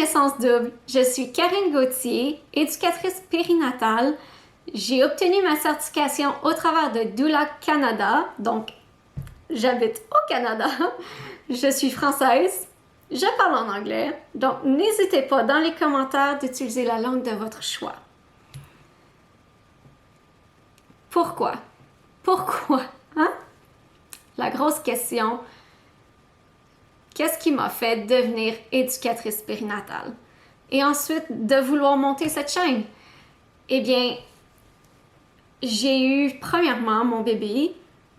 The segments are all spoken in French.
naissance double. Je suis Karine Gauthier, éducatrice périnatale. J'ai obtenu ma certification au travers de Doula Canada, donc j'habite au Canada. Je suis française. Je parle en anglais, donc n'hésitez pas dans les commentaires d'utiliser la langue de votre choix. Pourquoi? Pourquoi? Hein? La grosse question. Qu'est-ce qui m'a fait devenir éducatrice périnatale? Et ensuite, de vouloir monter cette chaîne? Eh bien, j'ai eu premièrement mon bébé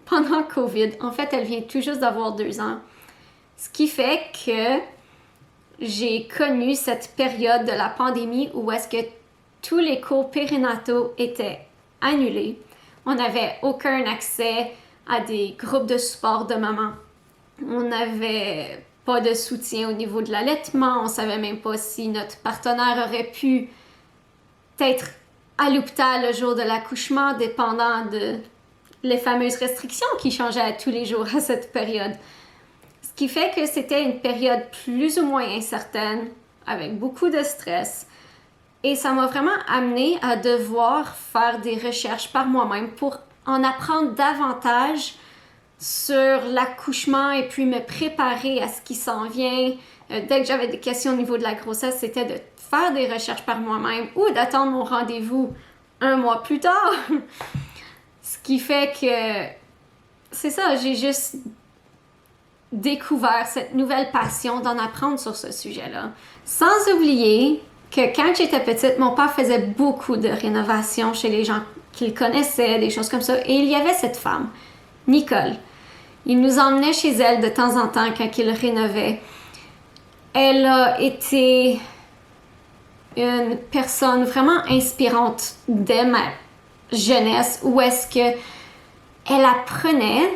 pendant COVID. En fait, elle vient tout juste d'avoir 2 ans. Ce qui fait que j'ai connu cette période de la pandémie où est-ce que tous les cours périnataux étaient annulés. On n'avait aucun accès à des groupes de support de maman. On n'avait pas de soutien au niveau de l'allaitement. On ne savait même pas si notre partenaire aurait pu être à l'hôpital le jour de l'accouchement, dépendant de les fameuses restrictions qui changeaient à tous les jours à cette période. Ce qui fait que c'était une période plus ou moins incertaine, avec beaucoup de stress. Et ça m'a vraiment amenée à devoir faire des recherches par moi-même pour en apprendre davantage sur l'accouchement et puis me préparer à ce qui s'en vient. Dès que j'avais des questions au niveau de la grossesse, c'était de faire des recherches par moi-même ou d'attendre mon rendez-vous 1 mois plus tard. Ce qui fait que c'est ça, j'ai juste découvert cette nouvelle passion d'en apprendre sur ce sujet-là. Sans oublier que quand j'étais petite, mon père faisait beaucoup de rénovations chez les gens qu'il connaissait, des choses comme ça. Et il y avait cette femme, Nicole. Il nous emmenait chez elle de temps en temps quand il rénovait. Elle a été une personne vraiment inspirante dès ma jeunesse, où est-ce que elle apprenait,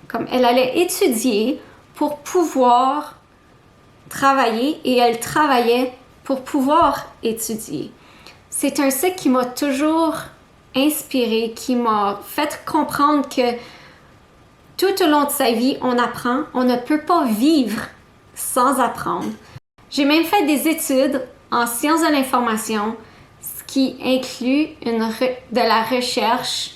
comme elle allait étudier pour pouvoir travailler et elle travaillait pour pouvoir étudier. C'est un cycle qui m'a toujours inspirée, qui m'a fait comprendre que tout au long de sa vie, on apprend, on ne peut pas vivre sans apprendre. J'ai même fait des études en sciences de l'information, ce qui inclut de la recherche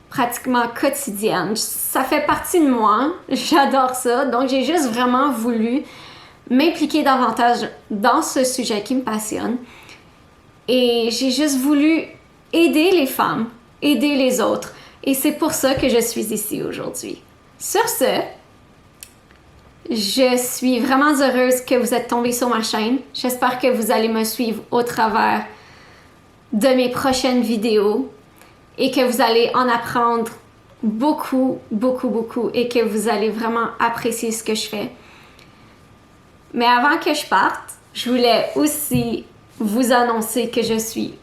pratiquement quotidienne. Ça fait partie de moi, j'adore ça, donc j'ai juste vraiment voulu m'impliquer davantage dans ce sujet qui me passionne. Et j'ai juste voulu aider les femmes, aider les autres. Et c'est pour ça que je suis ici aujourd'hui. Sur ce, je suis vraiment heureuse que vous êtes tombés sur ma chaîne. J'espère que vous allez me suivre au travers de mes prochaines vidéos et que vous allez en apprendre beaucoup, beaucoup, beaucoup et que vous allez vraiment apprécier ce que je fais. Mais avant que je parte, je voulais aussi vous annoncer que je suis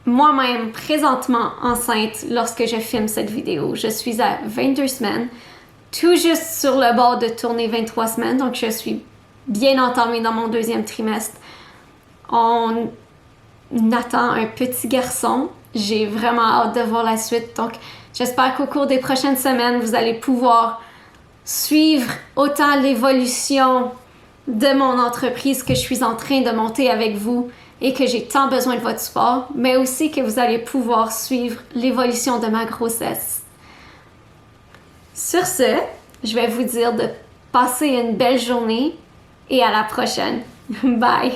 moi-même présentement enceinte lorsque je filme cette vidéo. Je suis à 22 semaines, tout juste sur le bord de tourner 23 semaines, donc je suis bien entamée dans mon 2e trimestre. On attend un petit garçon. J'ai vraiment hâte de voir la suite, donc j'espère qu'au cours des prochaines semaines, vous allez pouvoir suivre autant l'évolution de mon entreprise que je suis en train de monter avec vous et que j'ai tant besoin de votre support, mais aussi que vous allez pouvoir suivre l'évolution de ma grossesse. Sur ce, je vais vous dire de passer une belle journée et à la prochaine. Bye!